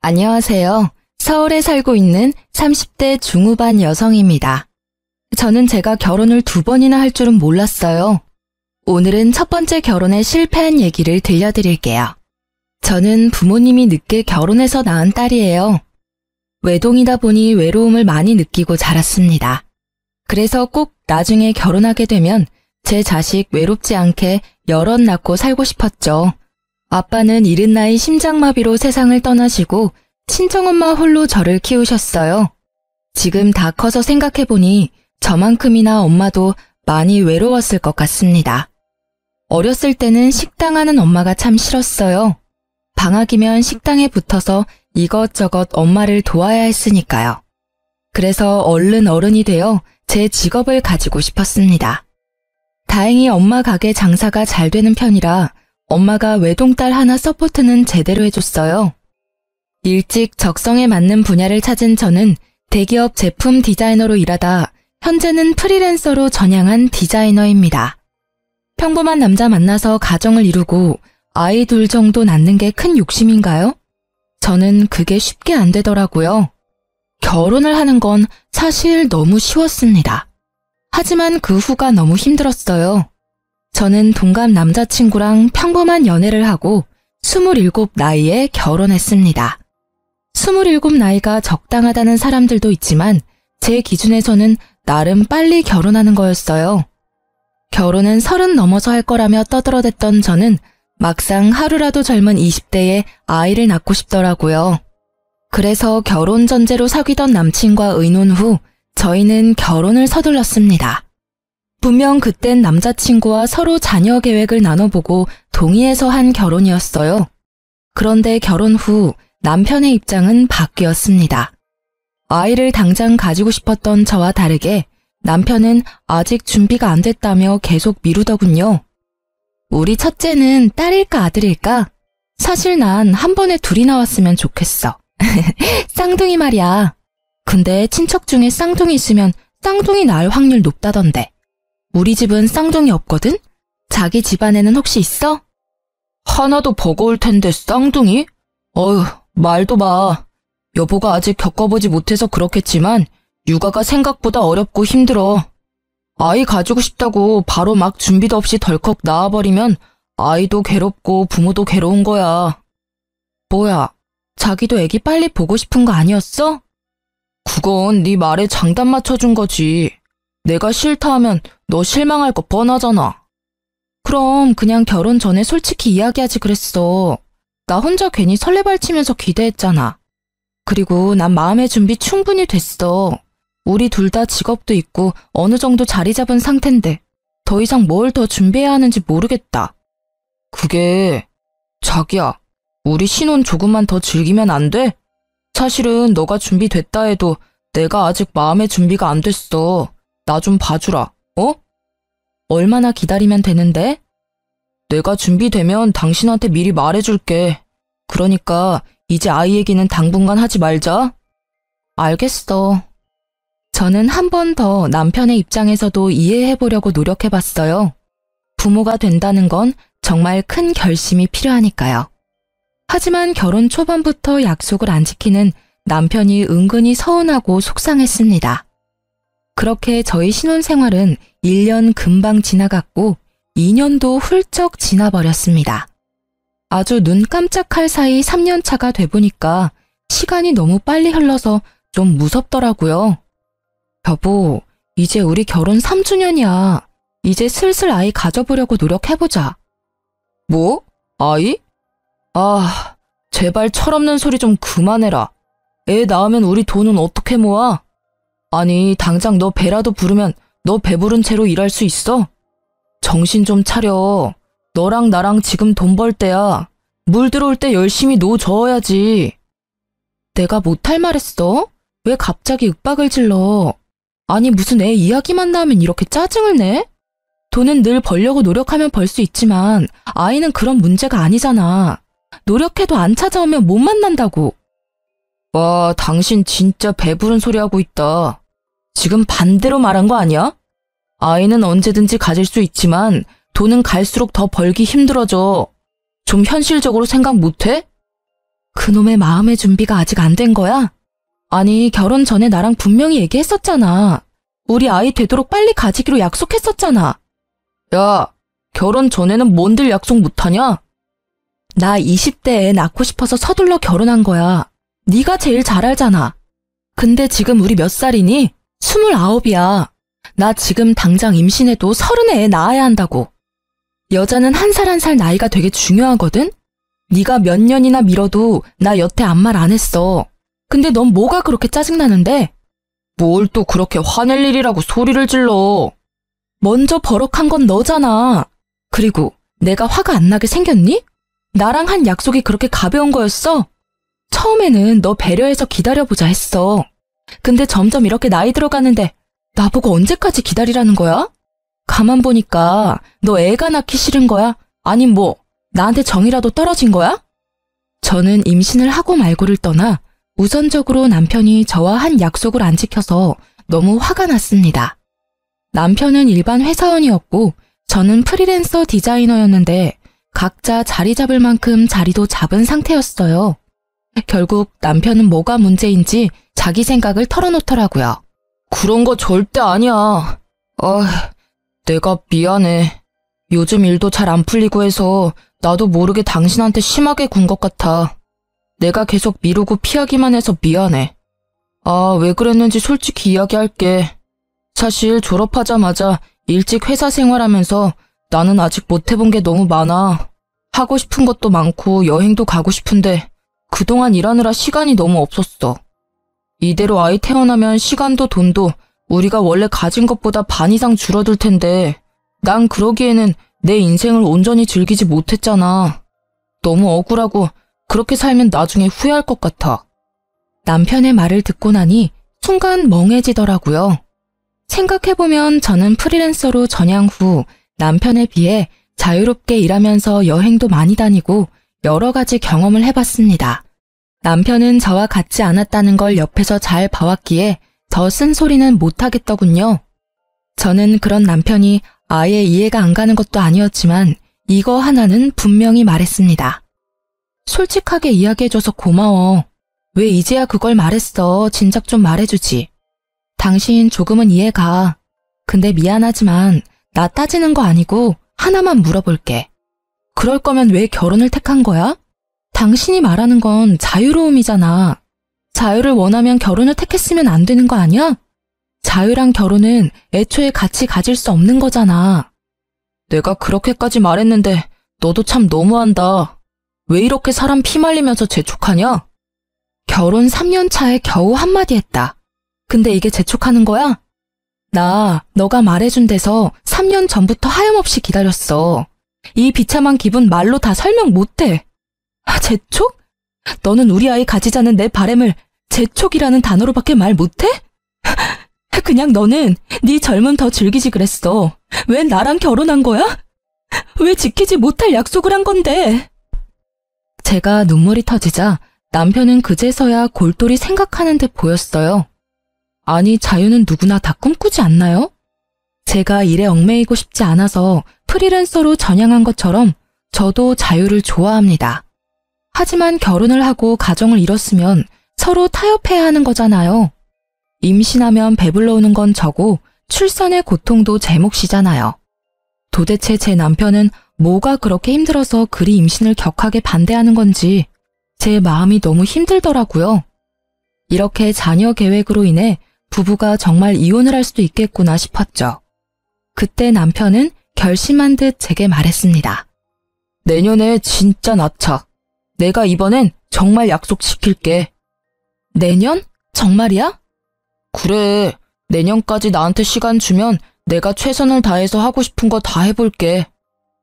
안녕하세요. 서울에 살고 있는 30대 중후반 여성입니다. 저는 제가 결혼을 2번이나 할 줄은 몰랐어요. 오늘은 첫 번째 결혼에 실패한 얘기를 들려드릴게요. 저는 부모님이 늦게 결혼해서 낳은 딸이에요. 외동이다 보니 외로움을 많이 느끼고 자랐습니다. 그래서 꼭 나중에 결혼하게 되면 제 자식 외롭지 않게 여럿 낳고 살고 싶었죠. 아빠는 이른 나이 심장마비로 세상을 떠나시고 친정엄마 홀로 저를 키우셨어요. 지금 다 커서 생각해보니 저만큼이나 엄마도 많이 외로웠을 것 같습니다. 어렸을 때는 식당하는 엄마가 참 싫었어요. 방학이면 식당에 붙어서 이것저것 엄마를 도와야 했으니까요. 그래서 얼른 어른이 되어 제 직업을 가지고 싶었습니다. 다행히 엄마 가게 장사가 잘 되는 편이라 엄마가 외동딸 하나 서포트는 제대로 해줬어요. 일찍 적성에 맞는 분야를 찾은 저는 대기업 제품 디자이너로 일하다 현재는 프리랜서로 전향한 디자이너입니다. 평범한 남자 만나서 가정을 이루고 아이 둘 정도 낳는 게 큰 욕심인가요? 저는 그게 쉽게 안 되더라고요. 결혼을 하는 건 사실 너무 쉬웠습니다. 하지만 그 후가 너무 힘들었어요. 저는 동갑 남자친구랑 평범한 연애를 하고 27 나이에 결혼했습니다. 27 나이가 적당하다는 사람들도 있지만 제 기준에서는 나름 빨리 결혼하는 거였어요. 결혼은 30 넘어서 할 거라며 떠들어댔던 저는 막상 하루라도 젊은 20대에 아이를 낳고 싶더라고요. 그래서 결혼 전제로 사귀던 남친과 의논 후 저희는 결혼을 서둘렀습니다. 분명 그땐 남자친구와 서로 자녀 계획을 나눠보고 동의해서 한 결혼이었어요. 그런데 결혼 후 남편의 입장은 바뀌었습니다. 아이를 당장 가지고 싶었던 저와 다르게 남편은 아직 준비가 안 됐다며 계속 미루더군요. 우리 첫째는 딸일까 아들일까? 사실 난 한 번에 둘이 나왔으면 좋겠어. 쌍둥이 말이야. 근데 친척 중에 쌍둥이 있으면 쌍둥이 낳을 확률 높다던데. 우리 집은 쌍둥이 없거든? 자기 집안에는 혹시 있어? 하나도 버거울 텐데 쌍둥이? 어휴, 말도 마. 여보가 아직 겪어보지 못해서 그렇겠지만 육아가 생각보다 어렵고 힘들어. 아이 가지고 싶다고 바로 막 준비도 없이 덜컥 낳아버리면 아이도 괴롭고 부모도 괴로운 거야. 뭐야, 자기도 애기 빨리 보고 싶은 거 아니었어? 그건 네 말에 장단 맞춰준 거지. 내가 싫다 하면 너 실망할 거 뻔하잖아. 그럼 그냥 결혼 전에 솔직히 이야기하지 그랬어. 나 혼자 괜히 설레발치면서 기대했잖아. 그리고 난 마음의 준비 충분히 됐어. 우리 둘 다 직업도 있고 어느 정도 자리 잡은 상태인데 더 이상 뭘 더 준비해야 하는지 모르겠다. 그게... 자기야, 우리 신혼 조금만 더 즐기면 안 돼? 사실은 너가 준비됐다 해도 내가 아직 마음의 준비가 안 됐어. 나 좀 봐주라, 어? 얼마나 기다리면 되는데? 내가 준비되면 당신한테 미리 말해줄게. 그러니까 이제 아이 얘기는 당분간 하지 말자. 알겠어. 저는 한 번 더 남편의 입장에서도 이해해보려고 노력해봤어요. 부모가 된다는 건 정말 큰 결심이 필요하니까요. 하지만 결혼 초반부터 약속을 안 지키는 남편이 은근히 서운하고 속상했습니다. 그렇게 저희 신혼생활은 1년 금방 지나갔고 2년도 훌쩍 지나버렸습니다. 아주 눈 깜짝할 사이 3년차가 돼보니까 시간이 너무 빨리 흘러서 좀 무섭더라고요. 여보, 이제 우리 결혼 3주년이야. 이제 슬슬 아이 가져보려고 노력해보자. 뭐? 아이? 아, 제발 철없는 소리 좀 그만해라. 애 낳으면 우리 돈은 어떻게 모아? 아니, 당장 너 배라도 부르면 너 배부른 채로 일할 수 있어? 정신 좀 차려. 너랑 나랑 지금 돈 벌 때야. 물 들어올 때 열심히 노 저어야지. 내가 못할 말 했어? 왜 갑자기 윽박을 질러? 아니, 무슨 애 이야기만 나오면 이렇게 짜증을 내? 돈은 늘 벌려고 노력하면 벌 수 있지만 아이는 그런 문제가 아니잖아. 노력해도 안 찾아오면 못 만난다고. 와, 당신 진짜 배부른 소리 하고 있다. 지금 반대로 말한 거 아니야? 아이는 언제든지 가질 수 있지만 돈은 갈수록 더 벌기 힘들어져. 좀 현실적으로 생각 못해? 그놈의 마음의 준비가 아직 안 된 거야? 아니, 결혼 전에 나랑 분명히 얘기했었잖아. 우리 아이 되도록 빨리 가지기로 약속했었잖아. 야, 결혼 전에는 뭔들 약속 못하냐? 나 20대에 낳고 싶어서 서둘러 결혼한 거야. 네가 제일 잘 알잖아. 근데 지금 우리 몇 살이니? 29이야. 나 지금 당장 임신해도 30에 애 낳아야 한다고. 여자는 한 살 한 살 나이가 되게 중요하거든? 네가 몇 년이나 미뤄도 나 여태 아무 말 안 했어. 근데 넌 뭐가 그렇게 짜증나는데? 뭘 또 그렇게 화낼 일이라고 소리를 질러. 먼저 버럭한 건 너잖아. 그리고 내가 화가 안 나게 생겼니? 나랑 한 약속이 그렇게 가벼운 거였어? 처음에는 너 배려해서 기다려보자 했어. 근데 점점 이렇게 나이 들어가는데 나보고 언제까지 기다리라는 거야? 가만 보니까 너 애가 낳기 싫은 거야? 아님 뭐 나한테 정이라도 떨어진 거야? 저는 임신을 하고 말고를 떠나 우선적으로 남편이 저와 한 약속을 안 지켜서 너무 화가 났습니다. 남편은 일반 회사원이었고 저는 프리랜서 디자이너였는데 각자 자리 잡을 만큼 자리도 잡은 상태였어요. 결국 남편은 뭐가 문제인지 자기 생각을 털어놓더라고요. 그런 거 절대 아니야. 내가 미안해. 요즘 일도 잘 안 풀리고 해서 나도 모르게 당신한테 심하게 군 것 같아. 내가 계속 미루고 피하기만 해서 미안해. 왜 그랬는지 솔직히 이야기할게. 사실 졸업하자마자 일찍 회사 생활하면서 나는 아직 못 해본 게 너무 많아. 하고 싶은 것도 많고 여행도 가고 싶은데 그동안 일하느라 시간이 너무 없었어. 이대로 아이 태어나면 시간도 돈도 우리가 원래 가진 것보다 반 이상 줄어들 텐데 난 그러기에는 내 인생을 온전히 즐기지 못했잖아. 너무 억울하고 그렇게 살면 나중에 후회할 것 같아. 남편의 말을 듣고 나니 순간 멍해지더라고요. 생각해보면 저는 프리랜서로 전향 후 남편에 비해 자유롭게 일하면서 여행도 많이 다니고 여러 가지 경험을 해봤습니다. 남편은 저와 같지 않았다는 걸 옆에서 잘 봐왔기에 더 쓴소리는 못하겠더군요. 저는 그런 남편이 아예 이해가 안 가는 것도 아니었지만 이거 하나는 분명히 말했습니다. 솔직하게 이야기해줘서 고마워. 왜 이제야 그걸 말했어? 진작 좀 말해주지. 당신 조금은 이해가. 근데 미안하지만 나 따지는 거 아니고 하나만 물어볼게. 그럴 거면 왜 결혼을 택한 거야? 당신이 말하는 건 자유로움이잖아. 자유를 원하면 결혼을 택했으면 안 되는 거 아니야? 자유랑 결혼은 애초에 같이 가질 수 없는 거잖아. 내가 그렇게까지 말했는데 너도 참 너무한다. 왜 이렇게 사람 피말리면서 재촉하냐? 결혼 3년 차에 겨우 한마디 했다. 근데 이게 재촉하는 거야? 나 너가 말해준 데서 3년 전부터 하염없이 기다렸어. 이 비참한 기분 말로 다 설명 못해. 재촉? 너는 우리 아이 가지자는 내 바램을 재촉이라는 단어로밖에 말 못해? 그냥 너는 네 젊음 더 즐기지 그랬어. 왜 나랑 결혼한 거야? 왜 지키지 못할 약속을 한 건데? 제가 눈물이 터지자 남편은 그제서야 골똘히 생각하는 듯 보였어요. 아니, 자유는 누구나 다 꿈꾸지 않나요? 제가 일에 얽매이고 싶지 않아서 프리랜서로 전향한 것처럼 저도 자유를 좋아합니다. 하지만 결혼을 하고 가정을 이뤘으면 서로 타협해야 하는 거잖아요. 임신하면 배불러 오는 건 저고 출산의 고통도 제 몫이잖아요. 도대체 제 남편은 뭐가 그렇게 힘들어서 그리 임신을 격하게 반대하는 건지 제 마음이 너무 힘들더라고요. 이렇게 자녀 계획으로 인해 부부가 정말 이혼을 할 수도 있겠구나 싶었죠. 그때 남편은 결심한 듯 제게 말했습니다. 내년에 진짜 낳자. 내가 이번엔 정말 약속 지킬게. 내년? 정말이야? 그래. 내년까지 나한테 시간 주면 내가 최선을 다해서 하고 싶은 거 다 해볼게.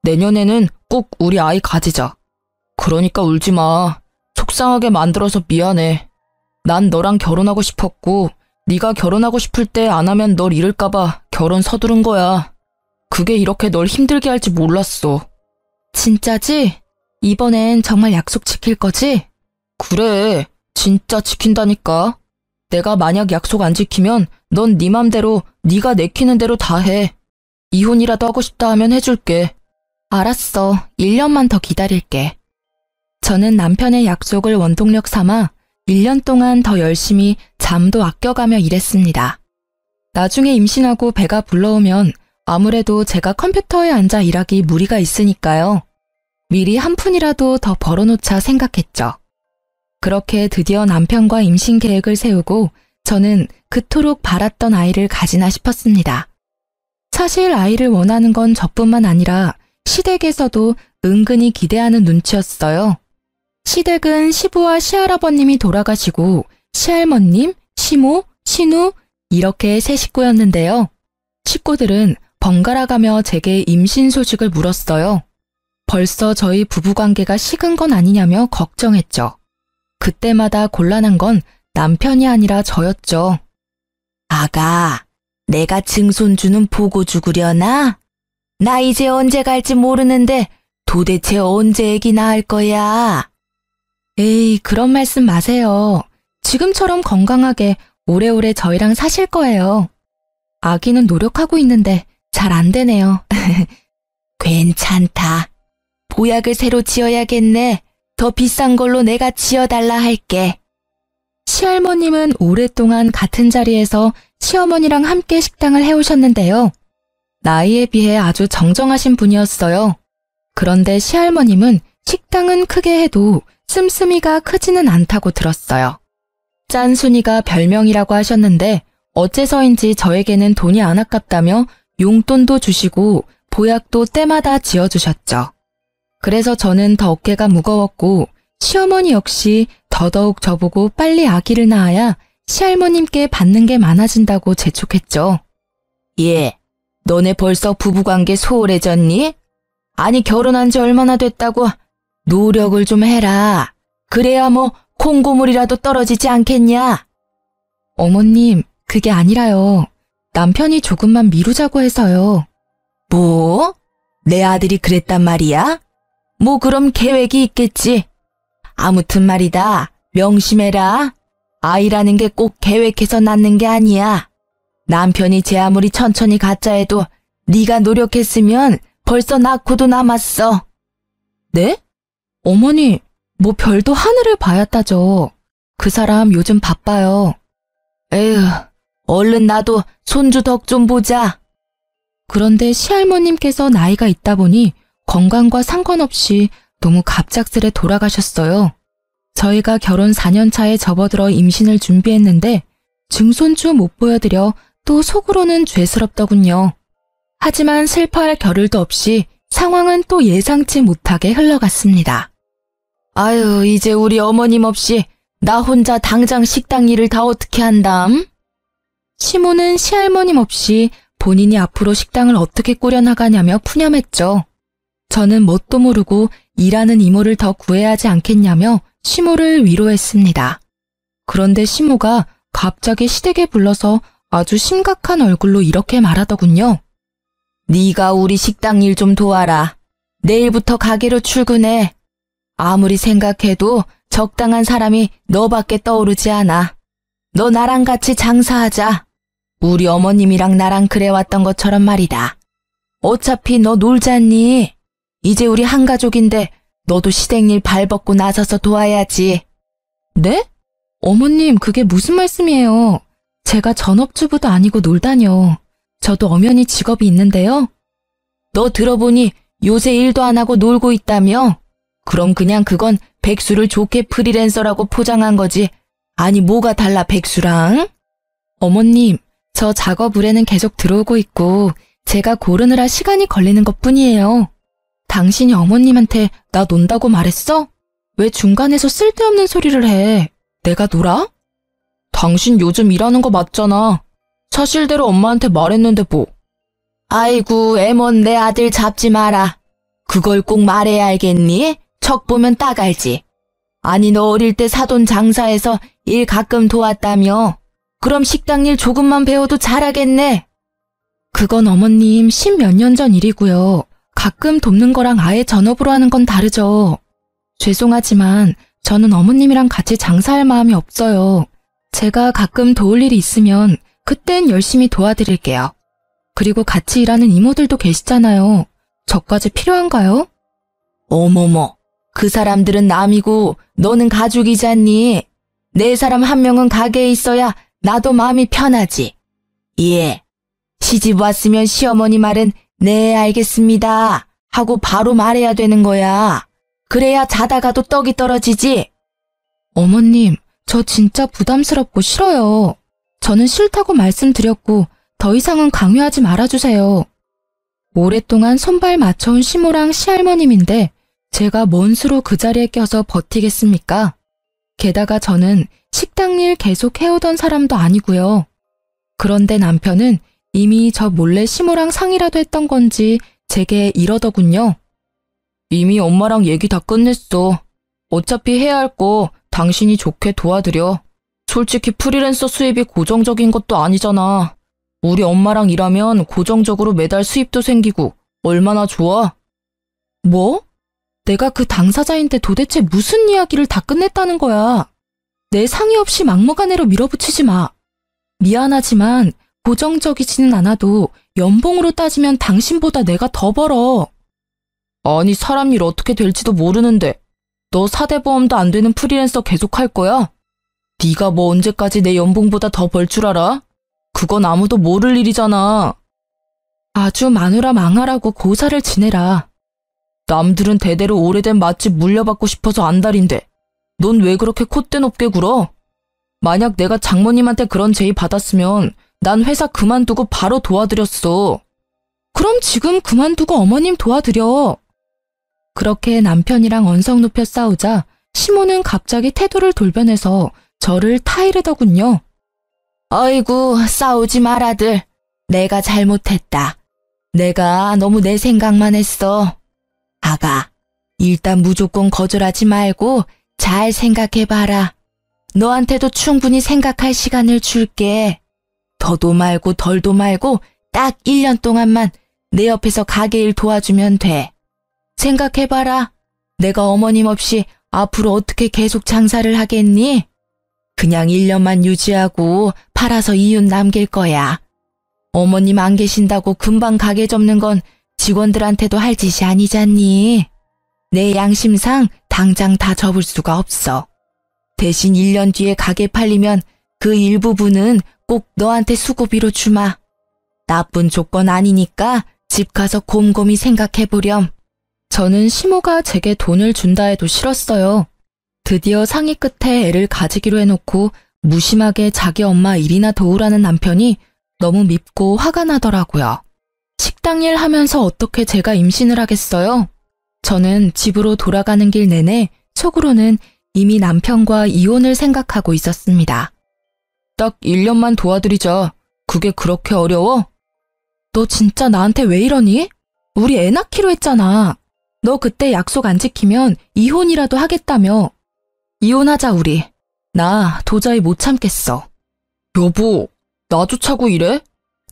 내년에는 꼭 우리 아이 가지자. 그러니까 울지 마. 속상하게 만들어서 미안해. 난 너랑 결혼하고 싶었고 네가 결혼하고 싶을 때 안 하면 널 잃을까봐 결혼 서두른 거야. 그게 이렇게 널 힘들게 할지 몰랐어. 진짜지? 이번엔 정말 약속 지킬 거지? 그래, 진짜 지킨다니까. 내가 만약 약속 안 지키면 넌 네 맘대로 네가 내키는 대로 다 해. 이혼이라도 하고 싶다 하면 해줄게. 알았어, 1년만 더 기다릴게. 저는 남편의 약속을 원동력 삼아 1년 동안 더 열심히 잠도 아껴가며 일했습니다. 나중에 임신하고 배가 불러오면 아무래도 제가 컴퓨터에 앉아 일하기 무리가 있으니까요. 미리 한 푼이라도 더 벌어놓자 생각했죠. 그렇게 드디어 남편과 임신 계획을 세우고 저는 그토록 바랐던 아이를 가지나 싶었습니다. 사실 아이를 원하는 건 저뿐만 아니라 시댁에서도 은근히 기대하는 눈치였어요. 시댁은 시부와 시할아버님이 돌아가시고 시할머님, 시모, 시누 이렇게 세 식구였는데요. 식구들은 번갈아가며 제게 임신 소식을 물었어요. 벌써 저희 부부관계가 식은 건 아니냐며 걱정했죠. 그때마다 곤란한 건 남편이 아니라 저였죠. 아가, 내가 증손주는 보고 죽으려나? 나 이제 언제 갈지 모르는데 도대체 언제 애기 낳을 거야? 에이, 그런 말씀 마세요. 지금처럼 건강하게 오래오래 저희랑 사실 거예요. 아기는 노력하고 있는데 잘 안 되네요. 괜찮다. 보약을 새로 지어야겠네. 더 비싼 걸로 내가 지어달라 할게. 시할머님은 오랫동안 같은 자리에서 시어머니랑 함께 식당을 해오셨는데요. 나이에 비해 아주 정정하신 분이었어요. 그런데 시할머님은 식당은 크게 해도 씀씀이가 크지는 않다고 들었어요. 짠순이가 별명이라고 하셨는데 어째서인지 저에게는 돈이 안 아깝다며 용돈도 주시고 보약도 때마다 지어주셨죠. 그래서 저는 더 어깨가 무거웠고 시어머니 역시 더더욱 저보고 빨리 아기를 낳아야 시할머님께 받는 게 많아진다고 재촉했죠. 예, 너네 벌써 부부관계 소홀해졌니? 아니 결혼한 지 얼마나 됐다고 노력을 좀 해라. 그래야 뭐 콩고물이라도 떨어지지 않겠냐? 어머님, 그게 아니라요. 남편이 조금만 미루자고 해서요. 뭐? 내 아들이 그랬단 말이야? 뭐 그럼 계획이 있겠지. 아무튼 말이다. 명심해라. 아이라는 게 꼭 계획해서 낳는 게 아니야. 남편이 제 아무리 천천히 갖자 해도 네가 노력했으면 벌써 낳고도 남았어. 네? 어머니, 뭐 별도 하늘을 봐야 따져. 그 사람 요즘 바빠요. 에휴, 얼른 나도 손주 덕 좀 보자. 그런데 시할머님께서 나이가 있다 보니 건강과 상관없이 너무 갑작스레 돌아가셨어요. 저희가 결혼 4년 차에 접어들어 임신을 준비했는데 증손주 못 보여드려 또 속으로는 죄스럽더군요. 하지만 슬퍼할 겨를도 없이 상황은 또 예상치 못하게 흘러갔습니다. 아유, 이제 우리 어머님 없이 나 혼자 당장 식당 일을 다 어떻게 한담? 시모는 시할머님 없이 본인이 앞으로 식당을 어떻게 꾸려나가냐며 푸념했죠. 저는 뭣도 모르고 일하는 이모를 더 구해야 하지 않겠냐며 시모를 위로했습니다. 그런데 시모가 갑자기 시댁에 불러서 아주 심각한 얼굴로 이렇게 말하더군요. 네가 우리 식당 일 좀 도와라. 내일부터 가게로 출근해. 아무리 생각해도 적당한 사람이 너밖에 떠오르지 않아. 너 나랑 같이 장사하자. 우리 어머님이랑 나랑 그래왔던 것처럼 말이다. 어차피 너 놀잖니. 이제 우리 한 가족인데 너도 시댁일 발벗고 나서서 도와야지. 네? 어머님, 그게 무슨 말씀이에요? 제가 전업주부도 아니고 놀다뇨. 저도 엄연히 직업이 있는데요. 너 들어보니 요새 일도 안 하고 놀고 있다며? 그럼 그냥 그건 백수를 좋게 프리랜서라고 포장한 거지. 아니 뭐가 달라 백수랑? 어머님, 저 작업 의뢰는 계속 들어오고 있고 제가 고르느라 시간이 걸리는 것뿐이에요. 당신이 어머님한테 나 논다고 말했어? 왜 중간에서 쓸데없는 소리를 해? 내가 놀아? 당신 요즘 일하는 거 맞잖아. 사실대로 엄마한테 말했는데 뭐. 아이고, 애먼 내 아들 잡지 마라. 그걸 꼭 말해야 알겠니? 척 보면 딱 알지. 아니 너 어릴 때 사돈 장사해서 일 가끔 도왔다며. 그럼 식당 일 조금만 배워도 잘하겠네. 그건 어머님 10몇 년 전 일이고요. 가끔 돕는 거랑 아예 전업으로 하는 건 다르죠. 죄송하지만 저는 어머님이랑 같이 장사할 마음이 없어요. 제가 가끔 도울 일이 있으면 그땐 열심히 도와드릴게요. 그리고 같이 일하는 이모들도 계시잖아요. 저까지 필요한가요? 어머머, 그 사람들은 남이고 너는 가족이잖니. 내 사람 한 명은 가게에 있어야 나도 마음이 편하지. 예. 시집 왔으면 시어머니 말은 네, 알겠습니다 하고 바로 말해야 되는 거야. 그래야 자다가도 떡이 떨어지지. 어머님, 저 진짜 부담스럽고 싫어요. 저는 싫다고 말씀드렸고 더 이상은 강요하지 말아주세요. 오랫동안 손발 맞춰온 시모랑 시할머님인데 제가 뭔 수로 그 자리에 껴서 버티겠습니까? 게다가 저는 식당 일 계속 해오던 사람도 아니고요. 그런데 남편은 이미 저 몰래 시모랑 상의라도 했던 건지 제게 이러더군요. 이미 엄마랑 얘기 다 끝냈어. 어차피 해야 할 거 당신이 좋게 도와드려. 솔직히 프리랜서 수입이 고정적인 것도 아니잖아. 우리 엄마랑 일하면 고정적으로 매달 수입도 생기고 얼마나 좋아? 뭐? 내가 그 당사자인데 도대체 무슨 이야기를 다 끝냈다는 거야? 내 상의 없이 막무가내로 밀어붙이지 마. 미안하지만 고정적이지는 않아도 연봉으로 따지면 당신보다 내가 더 벌어. 아니, 사람 일 어떻게 될지도 모르는데 너 사대보험도 안 되는 프리랜서 계속 할 거야? 네가 뭐 언제까지 내 연봉보다 더 벌 줄 알아? 그건 아무도 모를 일이잖아. 아주 마누라 망하라고 고사를 지내라. 남들은 대대로 오래된 맛집 물려받고 싶어서 안달인데 넌 왜 그렇게 콧대 높게 굴어? 만약 내가 장모님한테 그런 제의 받았으면 난 회사 그만두고 바로 도와드렸어. 그럼 지금 그만두고 어머님 도와드려. 그렇게 남편이랑 언성 높여 싸우자 시모는 갑자기 태도를 돌변해서 저를 타이르더군요. 아이고, 싸우지 마라들. 내가 잘못했다. 내가 너무 내 생각만 했어. 아가, 일단 무조건 거절하지 말고 잘 생각해봐라. 너한테도 충분히 생각할 시간을 줄게. 더도 말고 덜도 말고 딱 1년 동안만 내 옆에서 가게 일 도와주면 돼. 생각해봐라. 내가 어머님 없이 앞으로 어떻게 계속 장사를 하겠니? 그냥 1년만 유지하고 팔아서 이윤 남길 거야. 어머님 안 계신다고 금방 가게 접는 건 직원들한테도 할 짓이 아니잖니. 내 양심상 당장 다 접을 수가 없어. 대신 1년 뒤에 가게 팔리면 그 일부분은 꼭 너한테 수고비로 주마. 나쁜 조건 아니니까 집 가서 곰곰이 생각해보렴. 저는 시모가 제게 돈을 준다 해도 싫었어요. 드디어 상의 끝에 애를 가지기로 해놓고 무심하게 자기 엄마 일이나 도우라는 남편이 너무 밉고 화가 나더라고요. 식당 일 하면서 어떻게 제가 임신을 하겠어요? 저는 집으로 돌아가는 길 내내 속으로는 이미 남편과 이혼을 생각하고 있었습니다. 딱 1년만 도와드리자. 그게 그렇게 어려워? 너 진짜 나한테 왜 이러니? 우리 애 낳기로 했잖아. 너 그때 약속 안 지키면 이혼이라도 하겠다며. 이혼하자 우리. 나 도저히 못 참겠어. 여보, 나조차고 이래?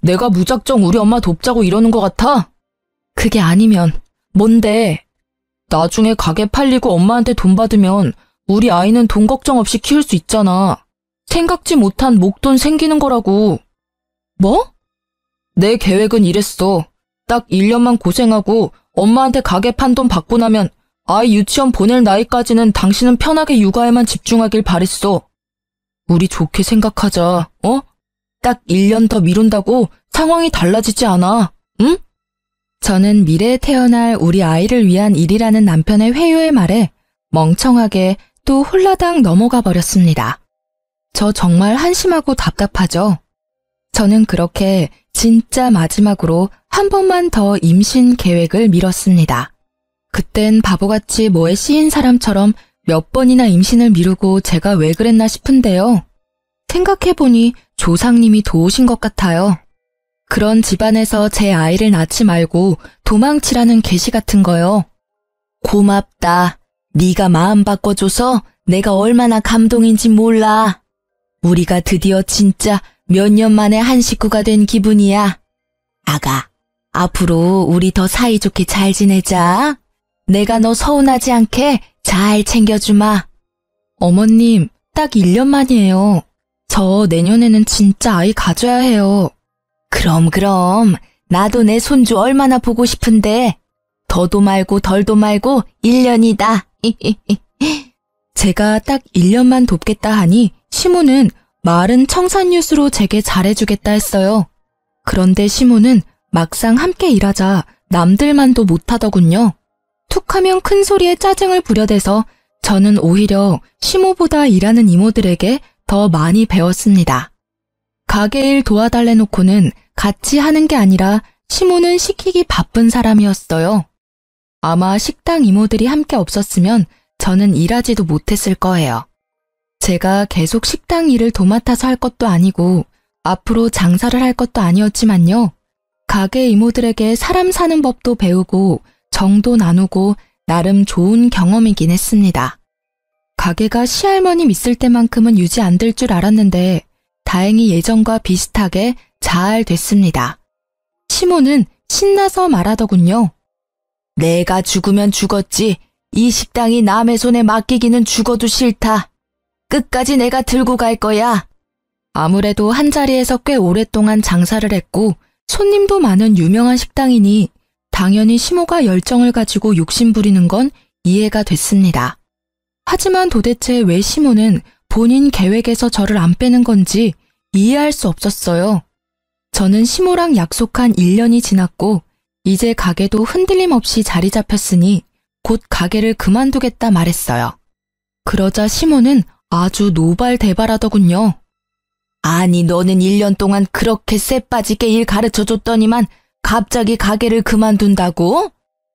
내가 무작정 우리 엄마 돕자고 이러는 것 같아? 그게 아니면 뭔데? 나중에 가게 팔리고 엄마한테 돈 받으면 우리 아이는 돈 걱정 없이 키울 수 있잖아. 생각지 못한 목돈 생기는 거라고. 뭐? 내 계획은 이랬어. 딱 1년만 고생하고 엄마한테 가게 판 돈 받고 나면 아이 유치원 보낼 나이까지는 당신은 편하게 육아에만 집중하길 바랬어. 우리 좋게 생각하자, 어? 딱 1년 더 미룬다고 상황이 달라지지 않아, 응? 저는 미래에 태어날 우리 아이를 위한 일이라는 남편의 회유의 말에 멍청하게 또 홀라당 넘어가 버렸습니다. 저 정말 한심하고 답답하죠. 저는 그렇게 진짜 마지막으로 한 번만 더 임신 계획을 미뤘습니다. 그땐 바보같이 뭐에 씌인 사람처럼 몇 번이나 임신을 미루고 제가 왜 그랬나 싶은데요. 생각해보니 조상님이 도우신 것 같아요. 그런 집안에서 제 아이를 낳지 말고 도망치라는 계시 같은 거요. 고맙다. 네가 마음 바꿔줘서 내가 얼마나 감동인지 몰라. 우리가 드디어 진짜 몇 년 만에 한 식구가 된 기분이야. 아가, 앞으로 우리 더 사이좋게 잘 지내자. 내가 너 서운하지 않게 잘 챙겨주마. 어머님, 딱 1년 만이에요. 저 내년에는 진짜 아이 가져야 해요. 그럼. 나도 내 손주 얼마나 보고 싶은데. 더도 말고 덜도 말고 1년이다. 제가 딱 1년만 돕겠다 하니 시모는 마을은 청산유수로 제게 잘해주겠다 했어요. 그런데 시모는 막상 함께 일하자 남들만도 못하더군요. 툭하면 큰 소리에 짜증을 부려대서 저는 오히려 시모보다 일하는 이모들에게 더 많이 배웠습니다. 가게 일 도와달래 놓고는 같이 하는 게 아니라 시모는 시키기 바쁜 사람이었어요. 아마 식당 이모들이 함께 없었으면 저는 일하지도 못했을 거예요. 제가 계속 식당 일을 도맡아서 할 것도 아니고 앞으로 장사를 할 것도 아니었지만요. 가게 이모들에게 사람 사는 법도 배우고 정도 나누고 나름 좋은 경험이긴 했습니다. 가게가 시할머님 있을 때만큼은 유지 안 될 줄 알았는데 다행히 예전과 비슷하게 잘 됐습니다. 시모는 신나서 말하더군요. 내가 죽으면 죽었지. 이 식당이 남의 손에 맡기기는 죽어도 싫다. 끝까지 내가 들고 갈 거야. 아무래도 한자리에서 꽤 오랫동안 장사를 했고 손님도 많은 유명한 식당이니 당연히 시모가 열정을 가지고 욕심 부리는 건 이해가 됐습니다. 하지만 도대체 왜 시모는 본인 계획에서 저를 안 빼는 건지 이해할 수 없었어요. 저는 시모랑 약속한 1년이 지났고 이제 가게도 흔들림 없이 자리 잡혔으니 곧 가게를 그만두겠다 말했어요. 그러자 시모는 아주 노발대발하더군요. 아니 너는 1년 동안 그렇게 쎄빠지게 일 가르쳐줬더니만 갑자기 가게를 그만둔다고?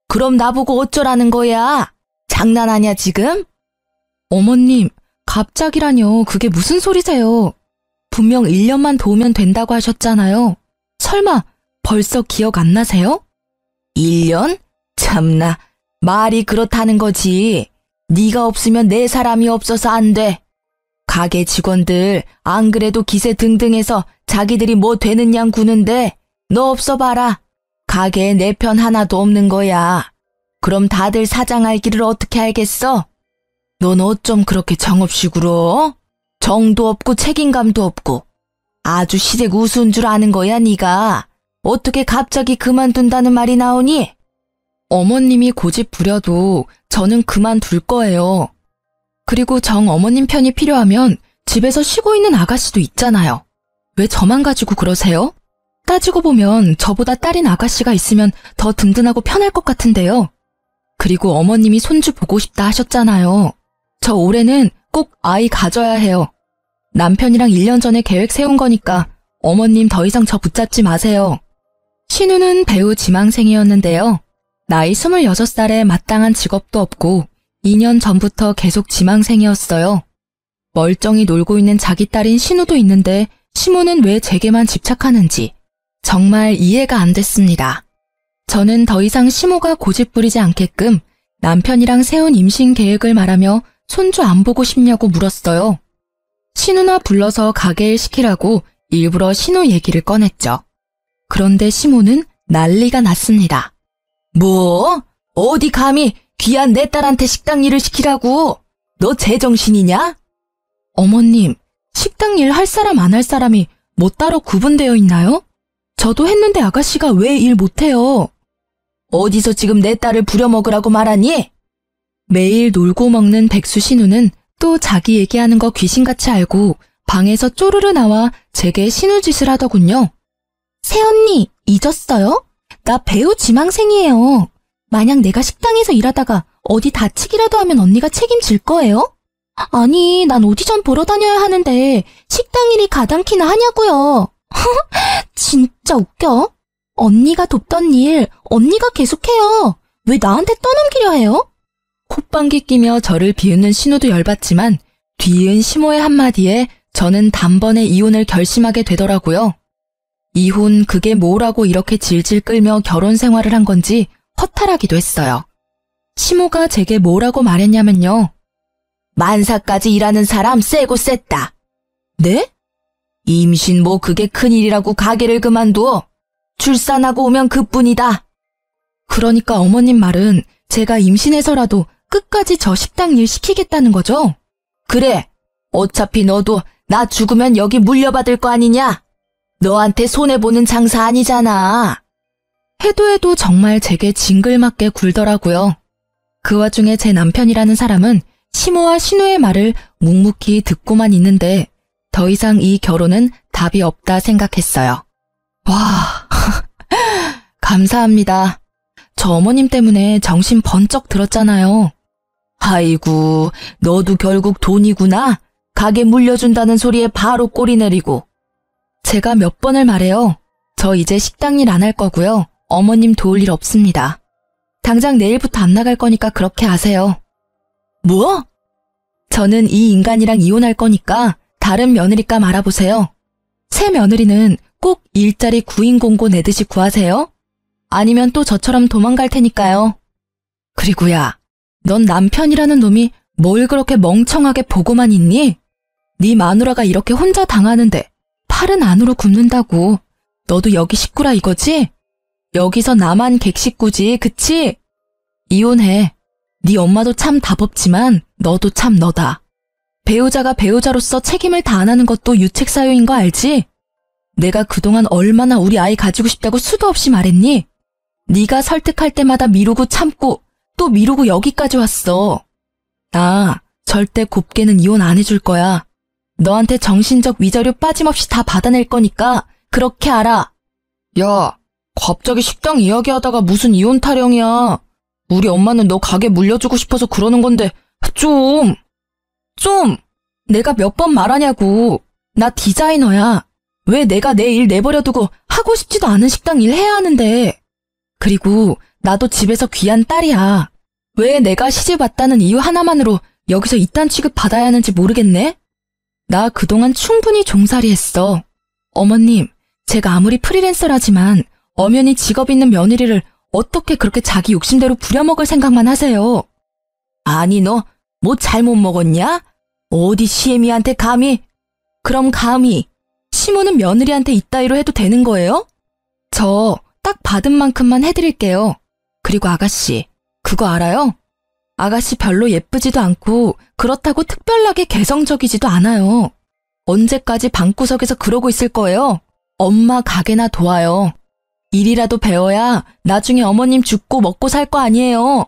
그럼 나보고 어쩌라는 거야? 장난하냐 지금? 어머님, 갑자기라뇨. 그게 무슨 소리세요? 분명 1년만 도우면 된다고 하셨잖아요. 설마 벌써 기억 안 나세요? 1년? 참나, 말이 그렇다는 거지. 네가 없으면 내 사람이 없어서 안 돼. 가게 직원들 안 그래도 기세 등등해서 자기들이 뭐 되는 양 구는데 너 없어 봐라. 가게에 내 편 하나도 없는 거야. 그럼 다들 사장할 길을 어떻게 알겠어? 넌 어쩜 그렇게 정없이 굴어? 정도 없고 책임감도 없고 아주 시댁 우스운 줄 아는 거야 네가. 어떻게 갑자기 그만둔다는 말이 나오니? 어머님이 고집 부려도 저는 그만둘 거예요. 그리고 정 어머님 편이 필요하면 집에서 쉬고 있는 아가씨도 있잖아요. 왜 저만 가지고 그러세요? 따지고 보면 저보다 딸인 아가씨가 있으면 더 든든하고 편할 것 같은데요. 그리고 어머님이 손주 보고 싶다 하셨잖아요. 저 올해는 꼭 아이 가져야 해요. 남편이랑 1년 전에 계획 세운 거니까 어머님 더 이상 저 붙잡지 마세요. 신우는 배우 지망생이었는데요. 나이 26살에 마땅한 직업도 없고 2년 전부터 계속 지망생이었어요. 멀쩡히 놀고 있는 자기 딸인 신우도 있는데 시모는 왜 제게만 집착하는지 정말 이해가 안 됐습니다. 저는 더 이상 시모가 고집 부리지 않게끔 남편이랑 세운 임신 계획을 말하며 손주 안 보고 싶냐고 물었어요. 신우나 불러서 가게일 시키라고 일부러 신우 얘기를 꺼냈죠. 그런데 시모는 난리가 났습니다. 뭐? 어디 감히 귀한 내 딸한테 식당 일을 시키라고? 너 제정신이냐? 어머님, 식당 일 할 사람 안 할 사람이 뭐 따로 구분되어 있나요? 저도 했는데 아가씨가 왜 일 못해요? 어디서 지금 내 딸을 부려먹으라고 말하니? 매일 놀고 먹는 백수 신우는 또 자기 얘기하는 거 귀신같이 알고 방에서 쪼르르 나와 제게 신우짓을 하더군요. 새언니, 잊었어요? 나 배우 지망생이에요. 만약 내가 식당에서 일하다가 어디 다치기라도 하면 언니가 책임질 거예요? 아니, 난 오디션 보러 다녀야 하는데 식당 일이 가당키나 하냐고요. 진짜 웃겨. 언니가 돕던 일 언니가 계속해요. 왜 나한테 떠넘기려 해요? 콧방귀 끼며 저를 비웃는 신우도 열받지만 뒤이은 시모의 한마디에 저는 단번에 이혼을 결심하게 되더라고요. 이혼 그게 뭐라고 이렇게 질질 끌며 결혼 생활을 한 건지 허탈하기도 했어요. 시모가 제게 뭐라고 말했냐면요. 만사까지 일하는 사람 세고 셌다. 네? 임신 뭐 그게 큰일이라고 가게를 그만둬. 출산하고 오면 그뿐이다. 그러니까 어머님 말은 제가 임신해서라도 끝까지 저 식당 일 시키겠다는 거죠? 그래. 어차피 너도 나 죽으면 여기 물려받을 거 아니냐? 너한테 손해보는 장사 아니잖아. 해도 정말 제게 징글맞게 굴더라고요. 그 와중에 제 남편이라는 사람은 시모와 신우의 말을 묵묵히 듣고만 있는데 더 이상 이 결혼은 답이 없다 생각했어요. 와, 감사합니다. 저 어머님 때문에 정신 번쩍 들었잖아요. 아이고, 너도 결국 돈이구나. 가게 물려준다는 소리에 바로 꼬리 내리고. 제가 몇 번을 말해요. 저 이제 식당 일 안 할 거고요. 어머님 도울 일 없습니다. 당장 내일부터 안 나갈 거니까 그렇게 아세요. 뭐? 저는 이 인간이랑 이혼할 거니까 다른 며느리감 알아보세요. 새 며느리는 꼭 일자리 구인공고 내듯이 구하세요. 아니면 또 저처럼 도망갈 테니까요. 그리고 야, 넌 남편이라는 놈이 뭘 그렇게 멍청하게 보고만 있니? 네 마누라가 이렇게 혼자 당하는데 팔은 안으로 굽는다고. 너도 여기 식구라 이거지? 여기서 나만 객식구지, 그치? 이혼해. 네 엄마도 참 답없지만 너도 참 너다. 배우자가 배우자로서 책임을 다하는 것도 유책사유인 거 알지? 내가 그동안 얼마나 우리 아이 가지고 싶다고 수도 없이 말했니? 네가 설득할 때마다 미루고 참고 또 미루고 여기까지 왔어. 나 절대 곱게는 이혼 안 해줄 거야. 너한테 정신적 위자료 빠짐없이 다 받아낼 거니까 그렇게 알아. 야, 갑자기 식당 이야기하다가 무슨 이혼 타령이야. 우리 엄마는 너 가게 물려주고 싶어서 그러는 건데 좀. 내가 몇 번 말하냐고. 나 디자이너야. 왜 내가 내 일 내버려두고 하고 싶지도 않은 식당 일 해야 하는데. 그리고 나도 집에서 귀한 딸이야. 왜 내가 시집 왔다는 이유 하나만으로 여기서 이딴 취급 받아야 하는지 모르겠네? 나 그동안 충분히 종살이 했어. 어머님, 제가 아무리 프리랜서라지만 엄연히 직업 있는 며느리를 어떻게 그렇게 자기 욕심대로 부려먹을 생각만 하세요? 아니, 너 뭐 잘못 먹었냐? 어디 시애미한테 감히? 그럼 감히 시모는 며느리한테 이따위로 해도 되는 거예요? 저 딱 받은 만큼만 해드릴게요. 그리고 아가씨, 그거 알아요? 아가씨 별로 예쁘지도 않고 그렇다고 특별하게 개성적이지도 않아요. 언제까지 방구석에서 그러고 있을 거예요? 엄마 가게나 도와요. 일이라도 배워야 나중에 어머님 죽고 먹고 살 거 아니에요.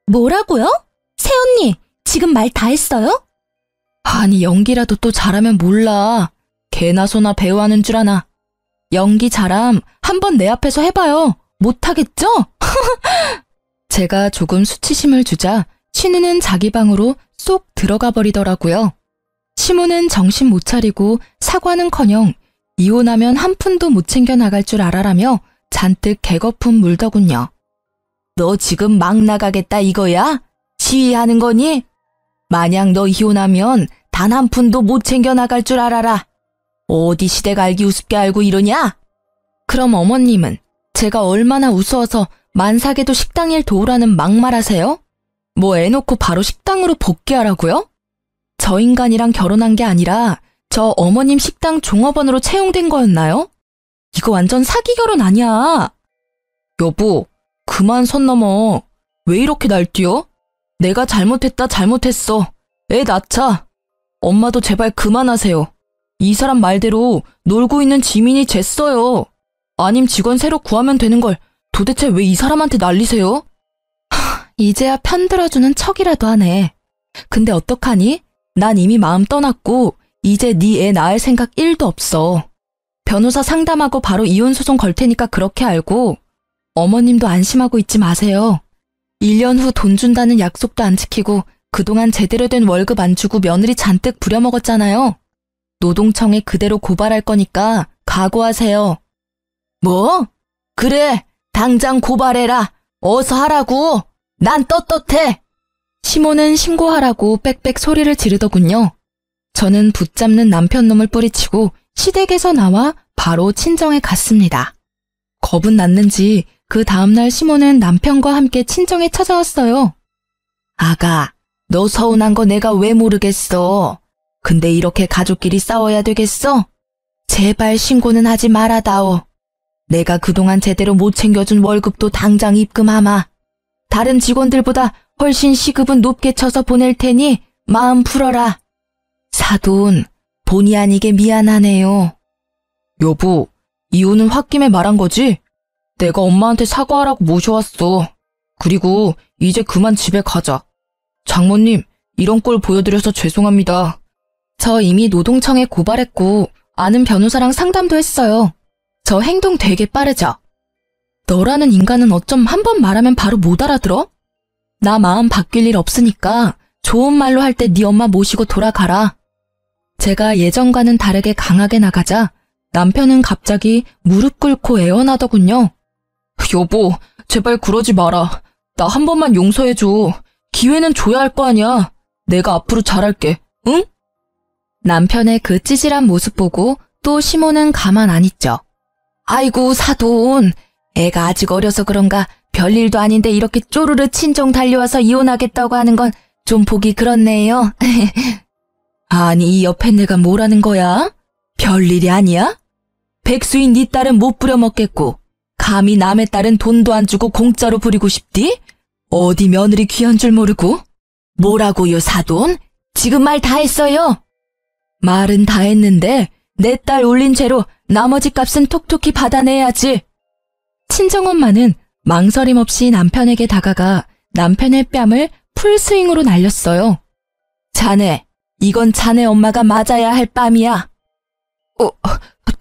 뭐라고요? 새언니, 지금 말 다 했어요? 아니, 연기라도 또 잘하면 몰라. 개나 소나 배우하는 줄 아나. 연기 잘함 한번 내 앞에서 해봐요. 못하겠죠? 제가 조금 수치심을 주자 신우는 자기 방으로 쏙 들어가 버리더라고요. 시모는 정신 못 차리고 사과는커녕 이혼하면 한 푼도 못 챙겨 나갈 줄 알아라며 잔뜩 개거품 물더군요. 너 지금 막 나가겠다 이거야? 시위하는 거니? 만약 너 이혼하면 단 한 푼도 못 챙겨 나갈 줄 알아라. 어디 시댁 알기 우습게 알고 이러냐? 그럼 어머님은 제가 얼마나 우스워서 만삭에도 식당 일 도우라는 막말하세요? 뭐 애놓고 바로 식당으로 복귀하라고요? 저 인간이랑 결혼한 게 아니라 저 어머님 식당 종업원으로 채용된 거였나요? 이거 완전 사기 결혼 아니야. 여보, 그만 선 넘어. 왜 이렇게 날뛰어? 내가 잘못했어. 애 낳자. 엄마도 제발 그만하세요. 이 사람 말대로 놀고 있는 지민이 쟀어요. 아님 직원 새로 구하면 되는 걸 도대체 왜 이 사람한테 난리세요? 이제야 편들어주는 척이라도 하네. 근데 어떡하니? 난 이미 마음 떠났고 이제 네 애 낳을 생각 1도 없어. 변호사 상담하고 바로 이혼 소송 걸 테니까 그렇게 알고 어머님도 안심하고 있지 마세요. 1년 후 돈 준다는 약속도 안 지키고 그동안 제대로 된 월급 안 주고 며느리 잔뜩 부려먹었잖아요. 노동청에 그대로 고발할 거니까 각오하세요. 뭐? 그래, 당장 고발해라. 어서 하라고. 난 떳떳해. 시모는 신고하라고 빽빽 소리를 지르더군요. 저는 붙잡는 남편 놈을 뿌리치고 시댁에서 나와 바로 친정에 갔습니다. 겁은 났는지 그 다음날 시모는 남편과 함께 친정에 찾아왔어요. 아가, 너 서운한 거 내가 왜 모르겠어. 근데 이렇게 가족끼리 싸워야 되겠어? 제발 신고는 하지 말아다오. 내가 그동안 제대로 못 챙겨준 월급도 당장 입금하마. 다른 직원들보다 훨씬 시급은 높게 쳐서 보낼 테니 마음 풀어라. 사돈, 본의 아니게 미안하네요. 여보, 이혼은 홧김에 말한 거지? 내가 엄마한테 사과하라고 모셔왔어. 그리고 이제 그만 집에 가자. 장모님, 이런 꼴 보여드려서 죄송합니다. 저 이미 노동청에 고발했고 아는 변호사랑 상담도 했어요. 저 행동 되게 빠르죠? 너라는 인간은 어쩜 한 번 말하면 바로 못 알아들어? 나 마음 바뀔 일 없으니까 좋은 말로 할 때 네 엄마 모시고 돌아가라. 제가 예전과는 다르게 강하게 나가자 남편은 갑자기 무릎 꿇고 애원하더군요. 여보, 제발 그러지 마라. 나 한 번만 용서해줘. 기회는 줘야 할 거 아니야. 내가 앞으로 잘할게, 응? 남편의 그 찌질한 모습 보고 또 시모는 가만 안 있죠. 아이고, 사돈. 애가 아직 어려서 그런가 별일도 아닌데 이렇게 쪼르르 친정 달려와서 이혼하겠다고 하는 건 좀 보기 그렇네요. 아니, 이 옆에 내가 뭐라는 거야? 별일이 아니야? 백수인 네 딸은 못 부려먹겠고 감히 남의 딸은 돈도 안 주고 공짜로 부리고 싶디? 어디 며느리 귀한 줄 모르고? 뭐라고요, 사돈? 지금 말 다 했어요. 말은 다 했는데 내 딸 올린 죄로 나머지 값은 톡톡히 받아내야지. 친정엄마는 망설임 없이 남편에게 다가가 남편의 뺨을 풀스윙으로 날렸어요. 자네, 이건 자네 엄마가 맞아야 할 뺨이야.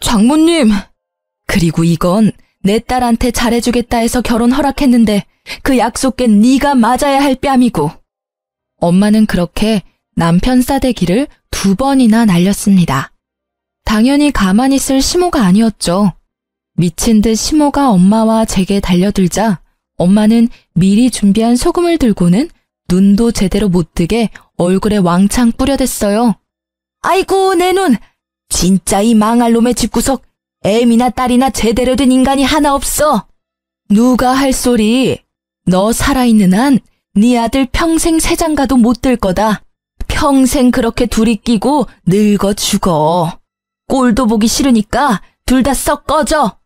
장모님. 그리고 이건 내 딸한테 잘해주겠다 해서 결혼 허락했는데 그 약속 깬 네가 맞아야 할 뺨이고. 엄마는 그렇게 남편 싸대기를 2번이나 날렸습니다. 당연히 가만히 있을 시모가 아니었죠. 미친 듯 시모가 엄마와 제게 달려들자 엄마는 미리 준비한 소금을 들고는 눈도 제대로 못 뜨게 얼굴에 왕창 뿌려댔어요. 아이고, 내 눈! 진짜 이 망할 놈의 집구석 애미나 딸이나 제대로 된 인간이 하나 없어. 누가 할 소리. 너 살아있는 한 네 아들 평생 새장가도 못 들 거다. 평생 그렇게 둘이 끼고 늙어 죽어. 꼴도 보기 싫으니까 둘 다 썩 꺼져.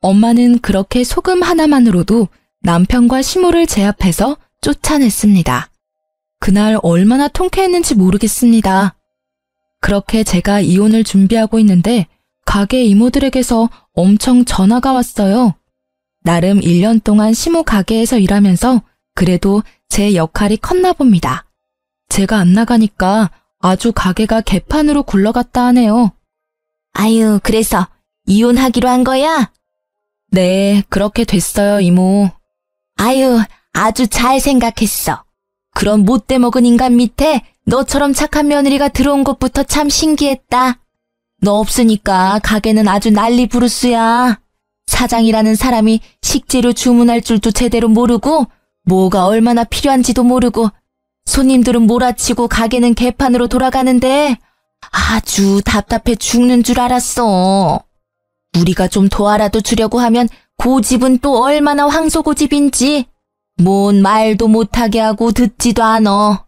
엄마는 그렇게 소금 하나만으로도 남편과 시모를 제압해서 쫓아냈습니다. 그날 얼마나 통쾌했는지 모르겠습니다. 그렇게 제가 이혼을 준비하고 있는데 가게 이모들에게서 엄청 전화가 왔어요. 나름 1년 동안 시모 가게에서 일하면서 그래도 제 역할이 컸나 봅니다. 제가 안 나가니까 아주 가게가 개판으로 굴러갔다 하네요. 아유, 그래서 이혼하기로 한 거야? 네, 그렇게 됐어요, 이모. 아유, 아주 잘 생각했어. 그런 못돼 먹은 인간 밑에 너처럼 착한 며느리가 들어온 것부터 참 신기했다. 너 없으니까 가게는 아주 난리 부르스야. 사장이라는 사람이 식재료 주문할 줄도 제대로 모르고 뭐가 얼마나 필요한지도 모르고 손님들은 몰아치고 가게는 개판으로 돌아가는데 아주 답답해 죽는 줄 알았어. 우리가 좀 도와라도 주려고 하면 고집은 또 얼마나 황소고집인지 뭔 말도 못하게 하고 듣지도 않어.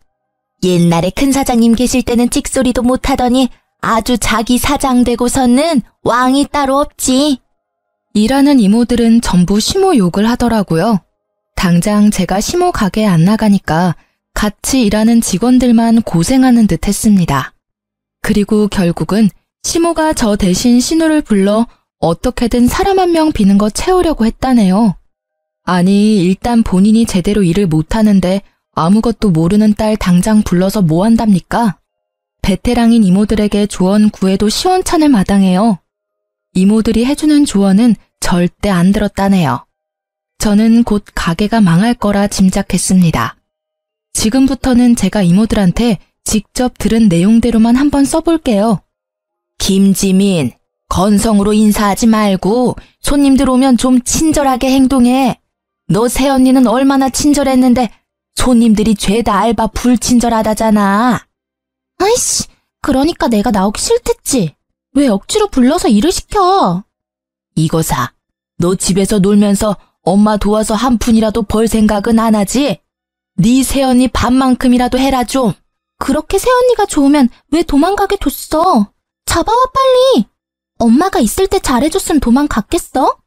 옛날에 큰 사장님 계실 때는 찍소리도 못하더니 아주 자기 사장 되고서는 왕이 따로 없지. 일하는 이모들은 전부 시모 욕을 하더라고요. 당장 제가 시모 가게에 안 나가니까 같이 일하는 직원들만 고생하는 듯 했습니다. 그리고 결국은 시모가 저 대신 신우를 불러 어떻게든 사람 한 명 비는 거 채우려고 했다네요. 아니, 일단 본인이 제대로 일을 못하는데 아무것도 모르는 딸 당장 불러서 뭐 한답니까? 베테랑인 이모들에게 조언 구해도 시원찮을 마당에요. 이모들이 해주는 조언은 절대 안 들었다네요. 저는 곧 가게가 망할 거라 짐작했습니다. 지금부터는 제가 이모들한테 직접 들은 내용대로만 한번 써볼게요. 김지민, 건성으로 인사하지 말고 손님들 오면 좀 친절하게 행동해. 너 새언니는 얼마나 친절했는데 손님들이 죄다 알바 불친절하다잖아. 아이씨, 그러니까 내가 나오기 싫댔지. 왜 억지로 불러서 일을 시켜? 이거사, 너 집에서 놀면서 엄마 도와서 한 푼이라도 벌 생각은 안 하지? 네 새언니 반만큼이라도 해라 좀. 그렇게 새언니가 좋으면 왜 도망가게 뒀어? 잡아와 빨리. 엄마가 있을 때 잘해줬으면 도망갔겠어?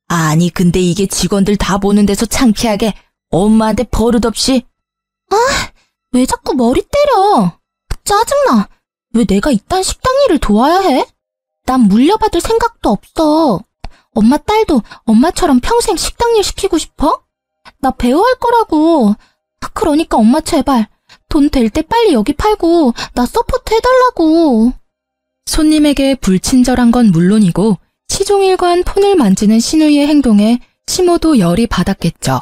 아니, 근데 이게 직원들 다 보는 데서 창피하게 엄마한테 버릇없이. 아, 왜 자꾸 머리 때려. 짜증나. 왜 내가 이딴 식당 일을 도와야 해? 난 물려받을 생각도 없어. 엄마 딸도 엄마처럼 평생 식당 일 시키고 싶어? 나 배우 할 거라고. 그러니까 엄마 제발 돈 될 때 빨리 여기 팔고 나 서포트 해달라고. 손님에게 불친절한 건 물론이고 시종일관 폰을 만지는 신우이의 행동에 시모도 열이 받았겠죠.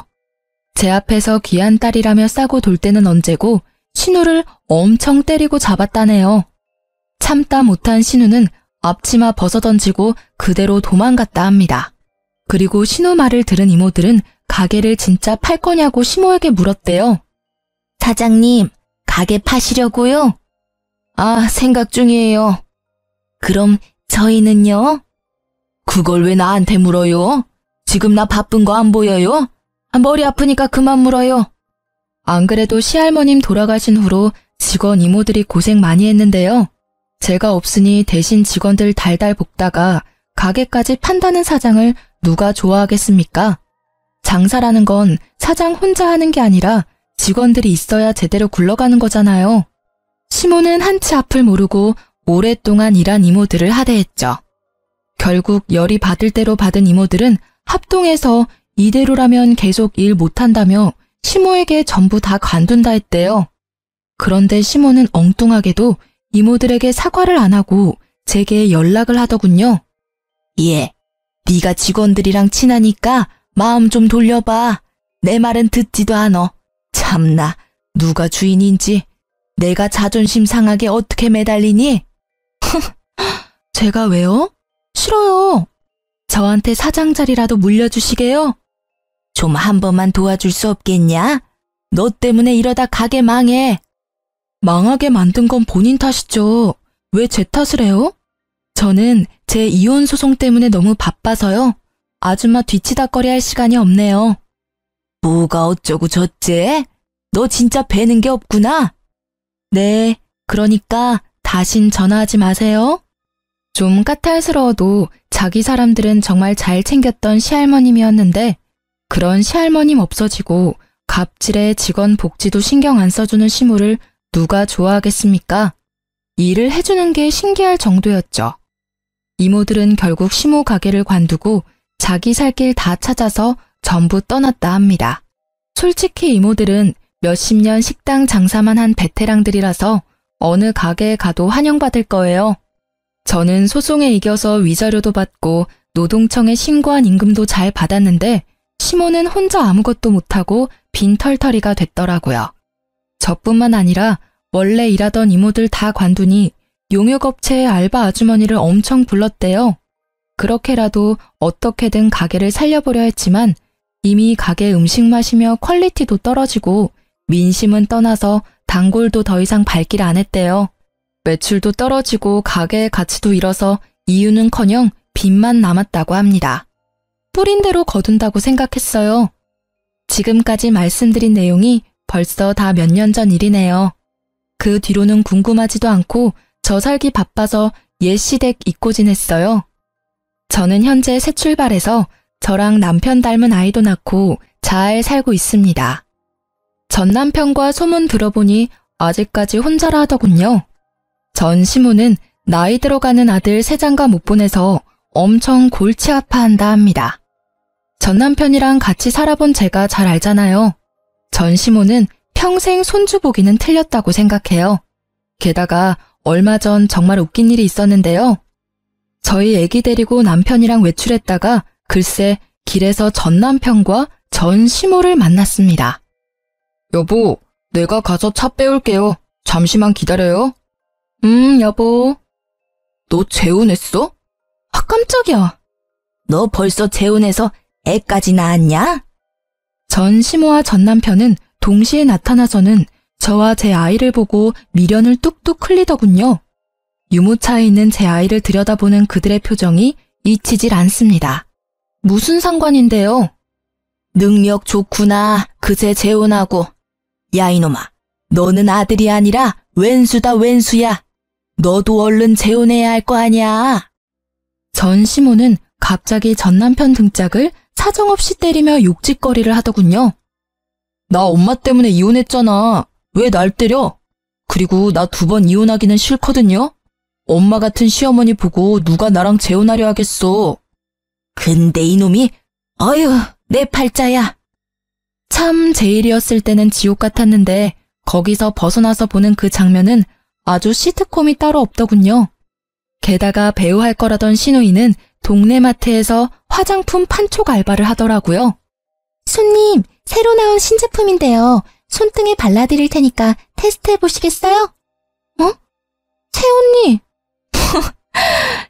제 앞에서 귀한 딸이라며 싸고 돌 때는 언제고 신우를 엄청 때리고 잡았다네요. 참다 못한 신우는 앞치마 벗어던지고 그대로 도망갔다 합니다. 그리고 신우 말을 들은 이모들은 가게를 진짜 팔 거냐고 시모에게 물었대요. 사장님, 가게 파시려고요? 아, 생각 중이에요. 그럼 저희는요? 그걸 왜 나한테 물어요? 지금 나 바쁜 거 안 보여요? 머리 아프니까 그만 물어요. 안 그래도 시할머님 돌아가신 후로 직원 이모들이 고생 많이 했는데요. 제가 없으니 대신 직원들 달달 볶다가 가게까지 판다는 사장을 누가 좋아하겠습니까? 장사라는 건 사장 혼자 하는 게 아니라 직원들이 있어야 제대로 굴러가는 거잖아요. 시모는 한치 앞을 모르고 오랫동안 일한 이모들을 하대했죠. 결국 열이 받을 대로 받은 이모들은 합동해서 이대로라면 계속 일 못한다며 시모에게 전부 다 관둔다 했대요. 그런데 시모는 엉뚱하게도 이모들에게 사과를 안 하고 제게 연락을 하더군요. 예, 네가 직원들이랑 친하니까 마음 좀 돌려봐. 내 말은 듣지도 않어. 참나, 누가 주인인지 내가 자존심 상하게 어떻게 매달리니? 제가 왜요? 싫어요. 저한테 사장 자리라도 물려주시게요? 좀 한 번만 도와줄 수 없겠냐? 너 때문에 이러다 가게 망해. 망하게 만든 건 본인 탓이죠. 왜 제 탓을 해요? 저는 제 이혼 소송 때문에 너무 바빠서요. 아줌마 뒤치다꺼리 할 시간이 없네요. 뭐가 어쩌고 저째? 너 진짜 배는 게 없구나. 네, 그러니까 다신 전화하지 마세요. 좀 까탈스러워도 자기 사람들은 정말 잘 챙겼던 시할머님이었는데 그런 시할머님 없어지고 갑질에 직원 복지도 신경 안 써주는 시모를 누가 좋아하겠습니까? 일을 해주는 게 신기할 정도였죠. 이모들은 결국 시모 가게를 관두고 자기 살 길 다 찾아서 전부 떠났다 합니다. 솔직히 이모들은 몇십 년 식당 장사만 한 베테랑들이라서 어느 가게에 가도 환영받을 거예요. 저는 소송에 이겨서 위자료도 받고 노동청에 신고한 임금도 잘 받았는데 시모는 혼자 아무것도 못하고 빈털터리가 됐더라고요. 저뿐만 아니라 원래 일하던 이모들 다 관두니 용역업체의 알바 아주머니를 엄청 불렀대요. 그렇게라도 어떻게든 가게를 살려보려 했지만 이미 가게 음식 맛이며 퀄리티도 떨어지고 민심은 떠나서 단골도 더 이상 발길 안 했대요. 매출도 떨어지고 가게의 가치도 잃어서 이유는커녕 빚만 남았다고 합니다. 뿌린 대로 거둔다고 생각했어요. 지금까지 말씀드린 내용이 벌써 다 몇 년 전 일이네요. 그 뒤로는 궁금하지도 않고 저 살기 바빠서 옛 시댁 잊고 지냈어요. 저는 현재 새 출발해서 저랑 남편 닮은 아이도 낳고 잘 살고 있습니다. 전 남편과 소문 들어보니 아직까지 혼자라 하더군요. 전 시모는 나이 들어가는 아들 세장가 못 보내서 엄청 골치 아파한다 합니다. 전 남편이랑 같이 살아본 제가 잘 알잖아요. 전 시모는 평생 손주 보기는 틀렸다고 생각해요. 게다가 얼마 전 정말 웃긴 일이 있었는데요. 저희 애기 데리고 남편이랑 외출했다가 글쎄 길에서 전 남편과 전 시모를 만났습니다. 여보, 내가 가서 차 빼올게요. 잠시만 기다려요. 여보. 너 재혼했어? 아, 깜짝이야. 너 벌써 재혼해서 애까지 낳았냐? 전 시모와 전 남편은 동시에 나타나서는 저와 제 아이를 보고 미련을 뚝뚝 흘리더군요. 유모차에 있는 제 아이를 들여다보는 그들의 표정이 잊히질 않습니다. 무슨 상관인데요? 능력 좋구나. 그새 재혼하고. 야 이놈아, 너는 아들이 아니라 왼수다 왼수야. 너도 얼른 재혼해야 할 거 아니야. 전 시모는 갑자기 전 남편 등짝을 사정없이 때리며 욕짓거리를 하더군요. 나 엄마 때문에 이혼했잖아. 왜 날 때려? 그리고 나 2번 이혼하기는 싫거든요. 엄마 같은 시어머니 보고 누가 나랑 재혼하려 하겠어. 근데 이놈이, 어휴, 내 팔자야. 참 제 일이었을 때는 지옥 같았는데 거기서 벗어나서 보는 그 장면은 아주 시트콤이 따로 없더군요. 게다가 배우 할 거라던 신우이는 동네 마트에서 화장품 판촉 알바를 하더라고요. 손님, 새로 나온 신제품인데요. 손등에 발라드릴 테니까 테스트해 보시겠어요? 새언니!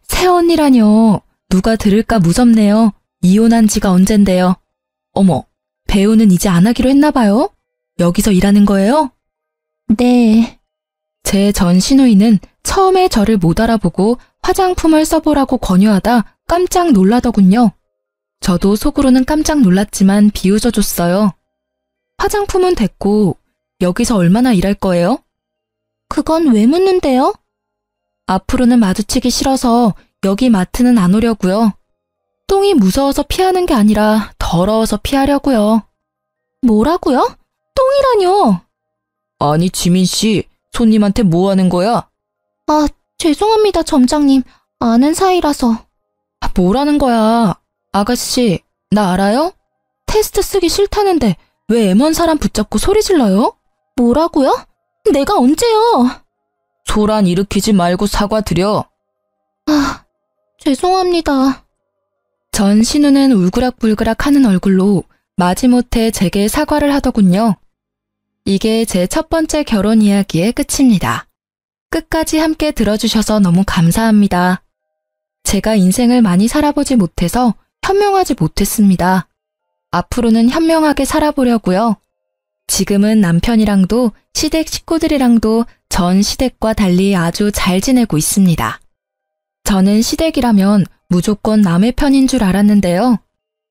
새언니라뇨. 누가 들을까 무섭네요. 이혼한 지가 언젠데요. 어머, 배우는 이제 안 하기로 했나 봐요? 여기서 일하는 거예요? 네. 제 전 신우이는 처음에 저를 못 알아보고 화장품을 써보라고 권유하다 깜짝 놀라더군요. 저도 속으로는 깜짝 놀랐지만 비웃어줬어요. 화장품은 됐고 여기서 얼마나 일할 거예요? 그건 왜 묻는데요? 앞으로는 마주치기 싫어서 여기 마트는 안 오려고요. 똥이 무서워서 피하는 게 아니라 더러워서 피하려고요. 뭐라고요? 똥이라뇨? 아니 지민 씨, 손님한테 뭐 하는 거야? 죄송합니다, 점장님. 아는 사이라서. 뭐라는 거야? 아가씨, 나 알아요? 테스트 쓰기 싫다는데 왜 M1 사람 붙잡고 소리 질러요? 뭐라고요? 내가 언제요? 소란 일으키지 말고 사과드려. 죄송합니다. 전 신우는 울그락불그락 하는 얼굴로 마지못해 제게 사과를 하더군요. 이게 제 첫 번째 결혼 이야기의 끝입니다. 끝까지 함께 들어주셔서 너무 감사합니다. 제가 인생을 많이 살아보지 못해서 현명하지 못했습니다. 앞으로는 현명하게 살아보려고요. 지금은 남편이랑도 시댁 식구들이랑도 전 시댁과 달리 아주 잘 지내고 있습니다. 저는 시댁이라면 무조건 남의 편인 줄 알았는데요.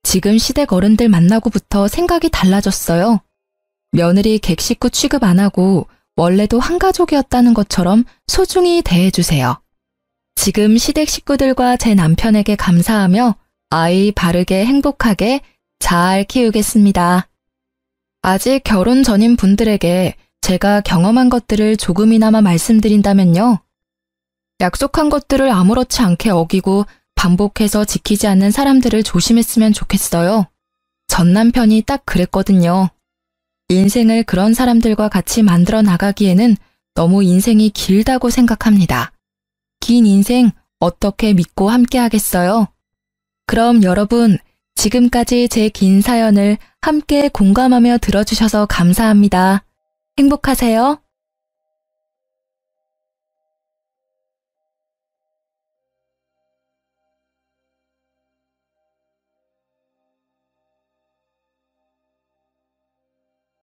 지금 시댁 어른들 만나고부터 생각이 달라졌어요. 며느리 객식구 취급 안 하고 원래도 한 가족이었다는 것처럼 소중히 대해주세요. 지금 시댁 식구들과 제 남편에게 감사하며 아이 바르게 행복하게 잘 키우겠습니다. 아직 결혼 전인 분들에게 제가 경험한 것들을 조금이나마 말씀드린다면요. 약속한 것들을 아무렇지 않게 어기고 반복해서 지키지 않는 사람들을 조심했으면 좋겠어요. 전 남편이 딱 그랬거든요. 인생을 그런 사람들과 같이 만들어 나가기에는 너무 인생이 길다고 생각합니다. 긴 인생 어떻게 믿고 함께 하겠어요? 그럼 여러분, 지금까지 제 긴 사연을 함께 공감하며 들어주셔서 감사합니다. 행복하세요.